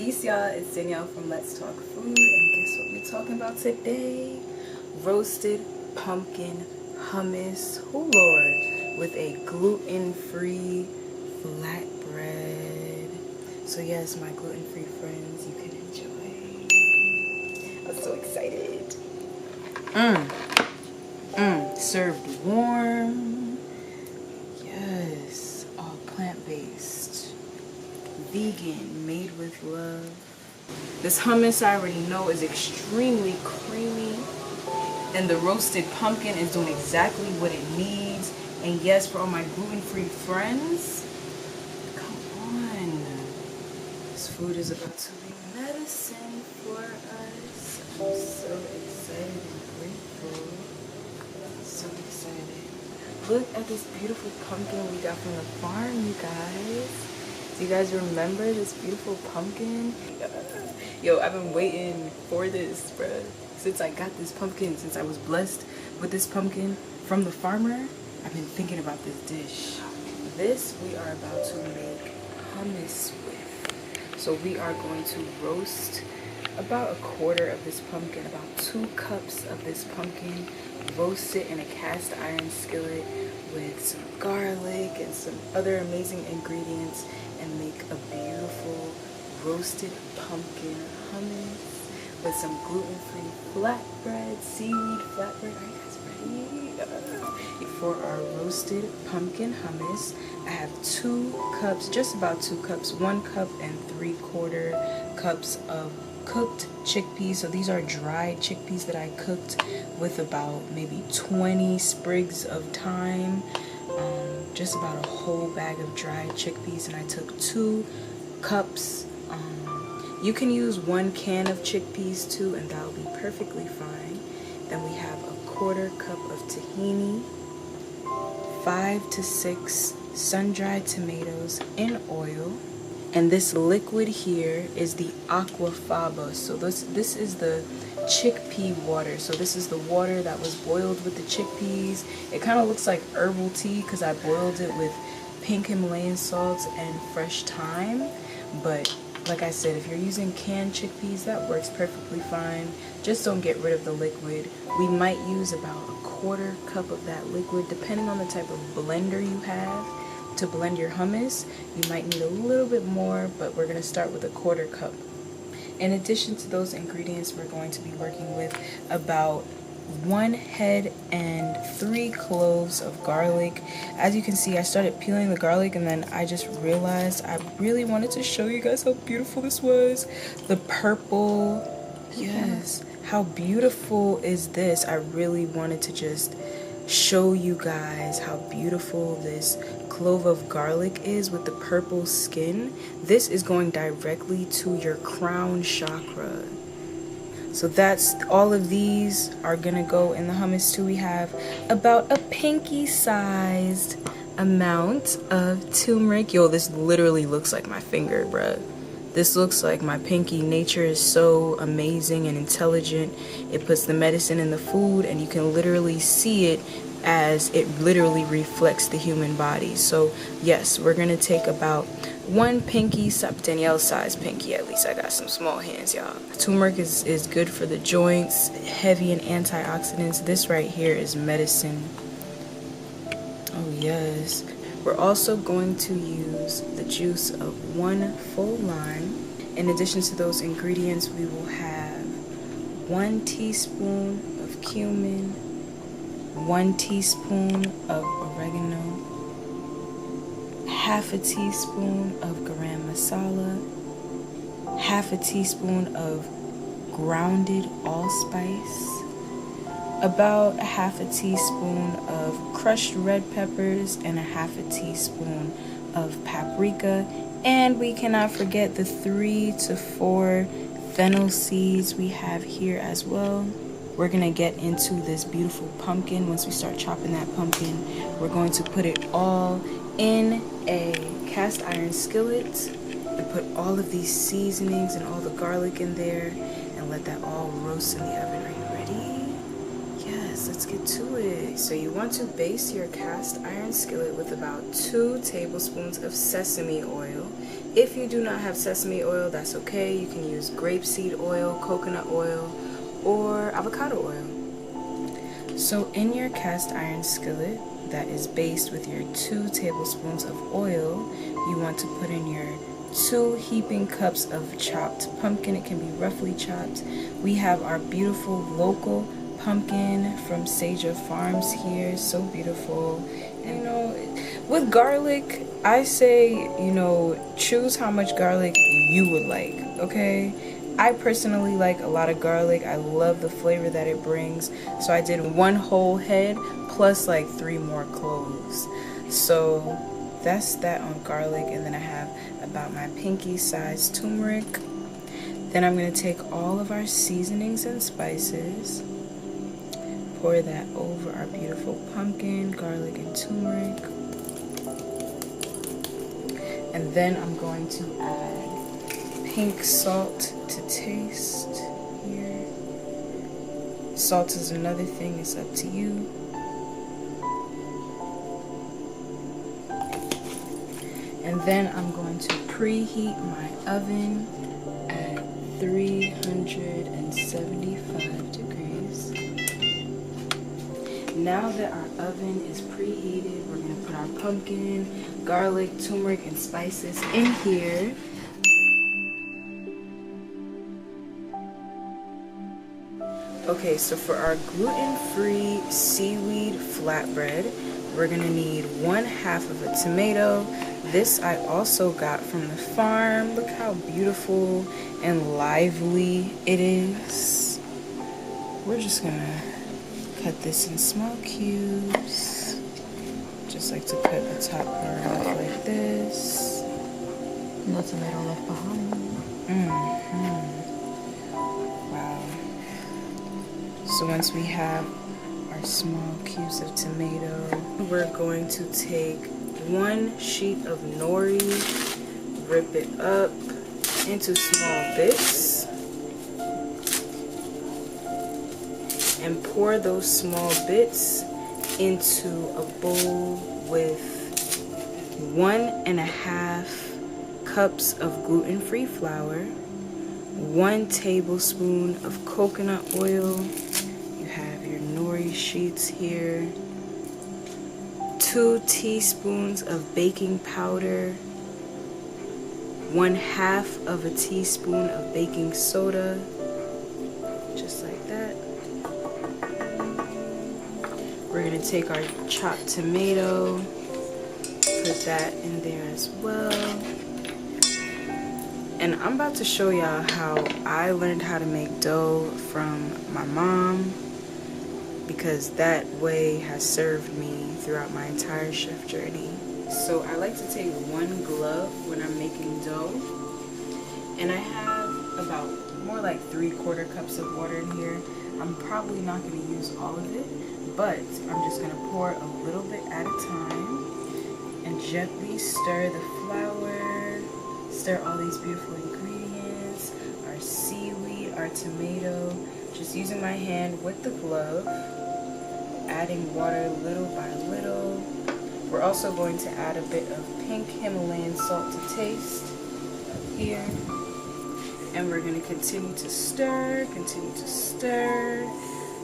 Peace, y'all. It's Danielle from Let's Talk Food, and guess what we're talking about today? Roasted pumpkin hummus, oh Lord, with a gluten-free flatbread. So yes, my gluten-free friends, you can enjoy. I'm so excited. Served warm. Yes, all plant-based, vegan, made with love. This hummus I already know is extremely creamy, and the roasted pumpkin is doing exactly what it needs. And yes, for all my gluten-free friends, come on, this food is about to be medicine for us. I'm so excited and grateful. So excited. Look at this beautiful pumpkin we got from the farm, you guys. Do you guys remember this beautiful pumpkin? Yo, I've been waiting for this, bruh. Since I got this pumpkin, since I was blessed with this pumpkin from the farmer, I've been thinking about this dish. This we are about to make hummus with. So we are going to roast about a quarter of this pumpkin, about 2 cups of this pumpkin, roast it in a cast iron skillet with some garlic and some other amazing ingredients, and make a beautiful roasted pumpkin hummus with some gluten-free flatbread, seaweed flatbread. Are you guys ready? For our roasted pumpkin hummus, I have 2 cups, just about 2 cups, 1 cup and 3/4 cups of cooked chickpeas. So these are dried chickpeas that I cooked with about maybe 20 sprigs of thyme, just about a whole bag of dried chickpeas, and I took 2 cups. You can use 1 can of chickpeas too, and that'll be perfectly fine. Then we have a 1/4 cup of tahini, 5 to 6 sun-dried tomatoes in oil, and this liquid here is the aquafaba. So this is the chickpea water. So this is the water that was boiled with the chickpeas. It kind of looks like herbal tea because I boiled it with pink Himalayan salt and fresh thyme. But like I said, if you're using canned chickpeas, that works perfectly fine. Just don't get rid of the liquid. We might use about a 1/4 cup of that liquid, depending on the type of blender you have to blend your hummus. You might need a little bit more, but we're going to start with a 1/4 cup. In addition to those ingredients, we're going to be working with about 1 head and 3 cloves of garlic. As you can see, I started peeling the garlic, and then I just realized I really wanted to show you guys how beautiful this was. The purple, yes, how beautiful is this? I really wanted to just show you guys how beautiful this clove of garlic is with the purple skin. This is going directly to your crown chakra. So that's all of these are gonna go in the hummus too. We have about a pinky sized amount of turmeric. Yo, this literally looks like my finger, bruh. This looks like my pinky. Nature is so amazing and intelligent. It puts the medicine in the food, and you can literally see it as it literally reflects the human body. So yes, we're gonna take about 1 pinky, Danielle's size pinky, at least I got some small hands, y'all. Turmeric is good for the joints, heavy in antioxidants. This right here is medicine. Oh yes. We're also going to use the juice of 1 full lime. In addition to those ingredients, we will have 1 teaspoon of cumin, 1 teaspoon of oregano, 1/2 teaspoon of garam masala, 1/2 teaspoon of grounded allspice, about 1/2 teaspoon of crushed red peppers, and 1/2 teaspoon of paprika. And we cannot forget the 3 to 4 fennel seeds we have here as well. We're gonna get into this beautiful pumpkin. Once we start chopping that pumpkin, we're going to put it all in a cast iron skillet and put all of these seasonings and all the garlic in there and let that all roast in the oven. Are you ready? Yes, let's get to it. So you want to baste your cast iron skillet with about 2 tablespoons of sesame oil. If you do not have sesame oil, that's okay. You can use grapeseed oil, coconut oil, or avocado oil. So in your cast iron skillet that is based with your 2 tablespoons of oil, you want to put in your 2 heaping cups of chopped pumpkin. It can be roughly chopped. We have our beautiful local pumpkin from Saja Farms here. So beautiful. And you know, with garlic, I say, you know, choose how much garlic you would like, okay? I personally like a lot of garlic. I love the flavor that it brings. So I did 1 whole head plus like 3 more cloves. So that's that on garlic. And then I have about my pinky size turmeric. Then I'm going to take all of our seasonings and spices, pour that over our beautiful pumpkin, garlic, and turmeric. And then I'm going to add pink salt to taste here. Salt is another thing, it's up to you. And then I'm going to preheat my oven at 375 degrees. Now that our oven is preheated, we're going to put our pumpkin, garlic, turmeric, and spices in here. Okay, so for our gluten-free seaweed flatbread, we're going to need 1/2 of a tomato. This I also got from the farm. Look how beautiful and lively it is. We're just going to cut this in small cubes. Just like to cut the top part off like this. No tomato left behind. Wow. So once we have our small cubes of tomato, we're going to take 1 sheet of nori, rip it up into small bits, and pour those small bits into a bowl with 1½ cups of gluten-free flour, 1 tablespoon of coconut oil. You have your nori sheets here, 2 teaspoons of baking powder, 1/2 of a teaspoon of baking soda, just like that. We're going to take our chopped tomato, put that in there as well. And I'm about to show y'all how I learned how to make dough from my mom, because that way has served me throughout my entire chef journey. So I like to take 1 glove when I'm making dough, and I have about more like 3/4 cups of water in here. I'm probably not going to use all of it, but I'm just going to pour a little bit at a time and gently stir the flour, stir all these beautiful ingredients, our seaweed, our tomato, just using my hand with the glove, adding water little by little. We're also going to add a bit of pink Himalayan salt to taste here. And we're going to continue to stir,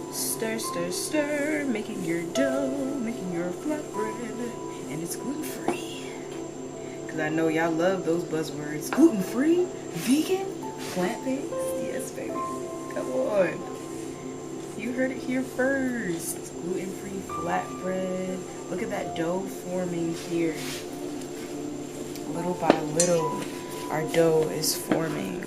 stir, stir, stir, making your dough, making your flatbread, and it's gluten-free. Because I know y'all love those buzzwords. Gluten-free, vegan, plant-based, yes baby, come on. You heard it here first. Gluten-free flatbread. Look at that dough forming here. Little by little, our dough is forming.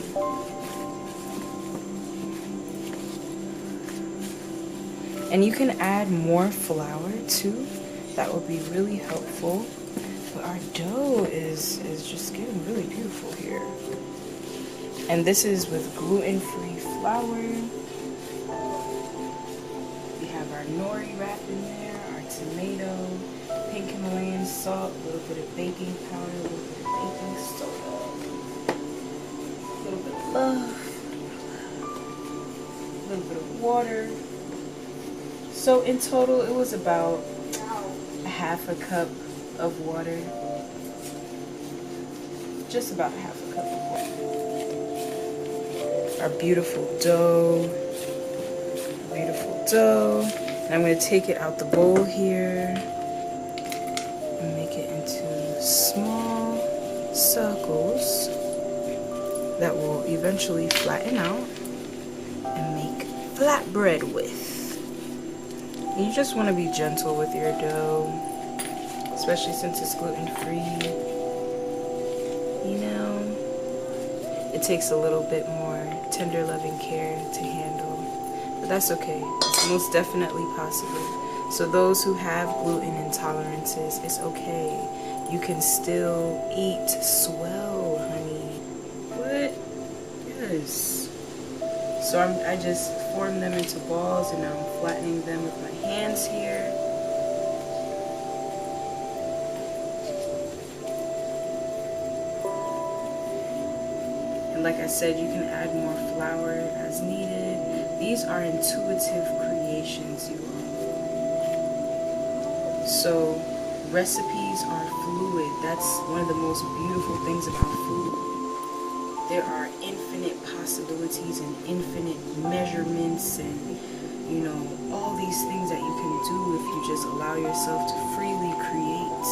And you can add more flour too. That would be really helpful. But our dough is just getting really beautiful here. And this is with gluten-free flour. We have our nori wrapped in there, our tomato, pink Himalayan salt, a little bit of baking powder, a little bit of baking soda, a little bit of love, a little bit of water. So in total, it was about 1/2 cup of water. just about a half a cup of water. Our beautiful dough. Beautiful dough. And I'm going to take it out the bowl here and make it into small circles that will eventually flatten out and make flatbread with. You just want to be gentle with your dough, especially since it's gluten-free. You know, it takes a little bit more tender loving care to handle, but that's okay. It's most definitely possible. So those who have gluten intolerances, it's okay. You can still eat swell, honey. What? Yes. So I just formed them into balls, and now I'm flattening them with my hands here. And like I said, you can add more flour as needed. These are intuitive creations, you all. So recipes are fluid. That's one of the most beautiful things about food. There are infinite possibilities and infinite measurements and, you know, all these things that you can do if you just allow yourself to freely create.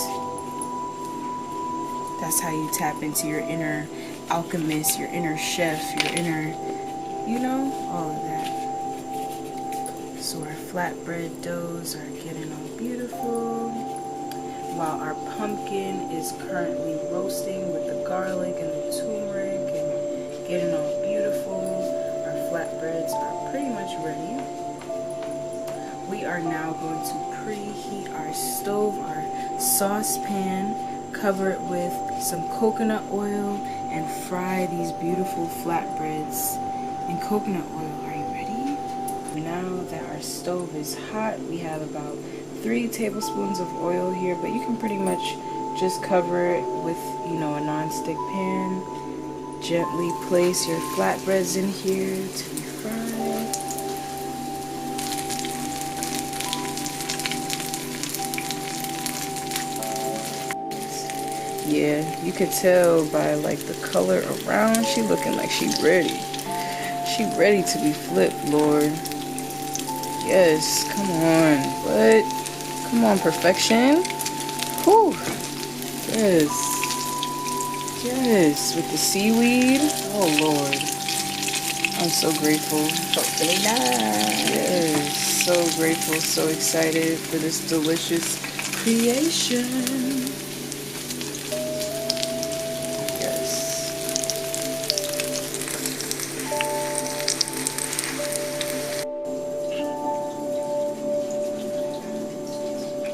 That's how you tap into your inner alchemist, your inner chef, your inner, you know, all of that. So our flatbread doughs are getting all beautiful, while our pumpkin is currently roasting with the garlic and the turmeric and getting all beautiful. Our flatbreads are pretty much ready. We are now going to preheat our stove, our saucepan, cover it with some coconut oil, and fry these beautiful flatbreads in coconut oil. Are you ready? Now that our stove is hot, we have about 3 tablespoons of oil here, but you can pretty much just cover it with, you know, a non-stick pan. Gently place your flatbreads in here to be fried. Yeah, you could tell by like the color around, she looking like she ready. She ready to be flipped, Lord. Yes, come on. What? Come on, perfection. Whew. Yes. Yes, with the seaweed. Oh, Lord. I'm so grateful. Hopefully not. Yes, so grateful, so excited for this delicious creation. Yes.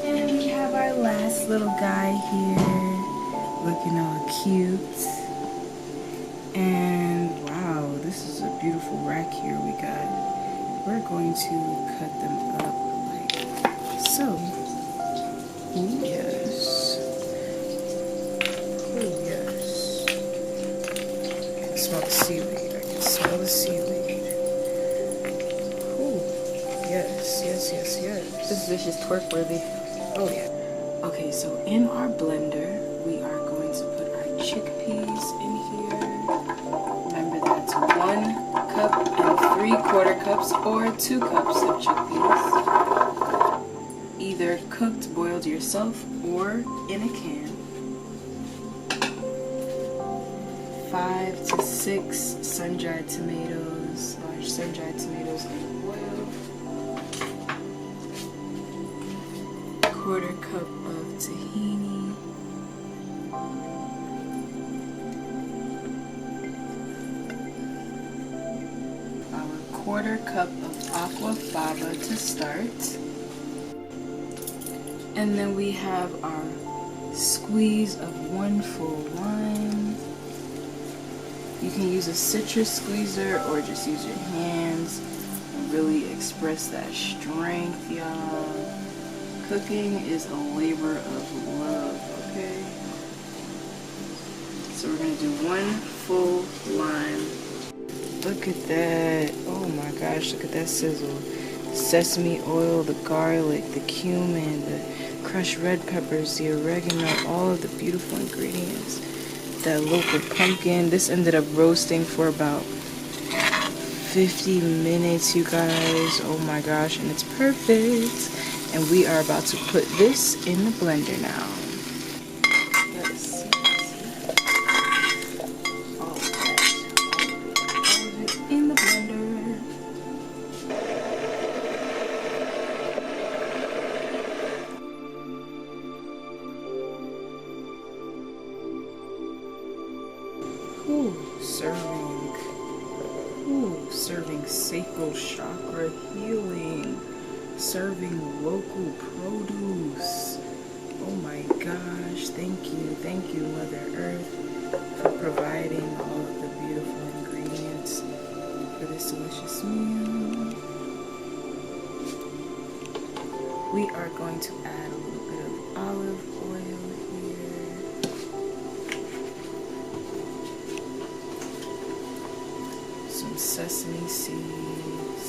And we have our last little guy here, looking all cute. And wow, this is a beautiful rack here we got. We're going to cut them up like so. Ooh, yes. Oh, yes. I can smell the seaweed. I can smell the seaweed. Ooh, yes, yes, yes, yes. This dish is twerk-worthy. Oh, yeah. Okay, so in our blender, we are going to put our chickpeas in here. Remember, that's 1 cup and 3/4 cups or 2 cups of chickpeas. Either cooked, boiled yourself, or in a can. 5 to 6 sun-dried tomatoes, large sun-dried tomatoes in oil. 1/4 cup of tahini. Our 1/4 cup of aquafaba to start. And then we have our squeeze of 1 full lime. You can use a citrus squeezer or just use your hands and really express that strength, y'all. Cooking is a labor of love, okay? So we're gonna do 1 full lime. Look at that. Oh my gosh, look at that sizzle. The sesame oil, the garlic, the cumin, the crushed red peppers, the oregano, all of the beautiful ingredients. that local pumpkin. This ended up roasting for about 50 minutes, you guys. Oh my gosh, and it's perfect. And we are about to put this in the blender now. Yes. All of it in the blender. Ooh, serving sacral chakra healing, serving local produce. Oh my gosh, thank you Mother Earth for providing all of the beautiful ingredients for this delicious meal. We are going to add a little bit of olive oil here. Some sesame seeds.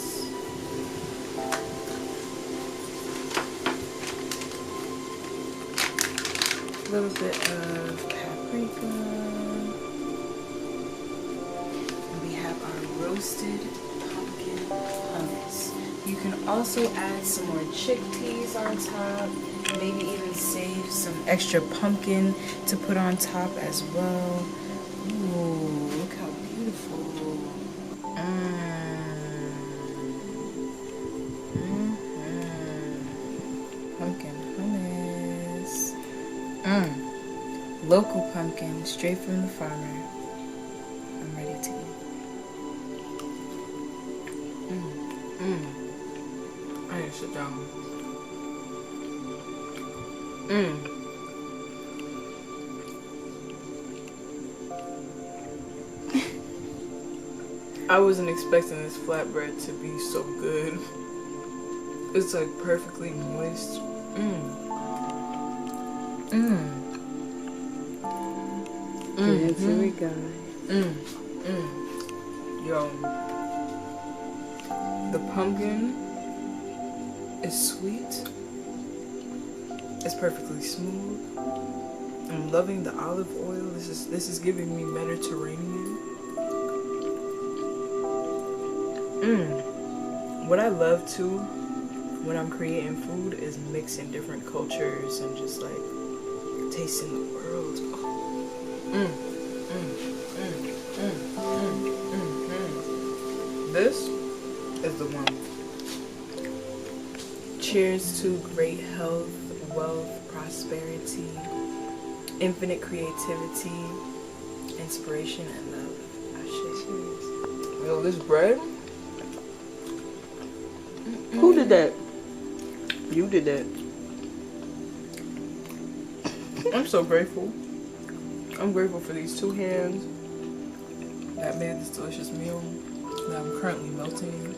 A little bit of paprika. And we have our roasted pumpkin hummus. You can also add some more chickpeas on top. Maybe even save some extra pumpkin to put on top as well. Ooh, look how beautiful. Pumpkin hummus. Local pumpkin, straight from the farmer. I'm ready to eat. I need to sit down. I wasn't expecting this flatbread to be so good. It's like perfectly moist. Here we go. Yo, the pumpkin is sweet. It's perfectly smooth. I'm loving the olive oil. This is giving me Mediterranean. What I love too when I'm creating food is mixing different cultures and just like tasting the world. This is the one. Cheers to great health, wealth, prosperity, infinite creativity, inspiration, and love. Cheers. Yo, this bread. Who did that? You did that. I'm so grateful. I'm grateful for these two hands that made this delicious meal that I'm currently melting.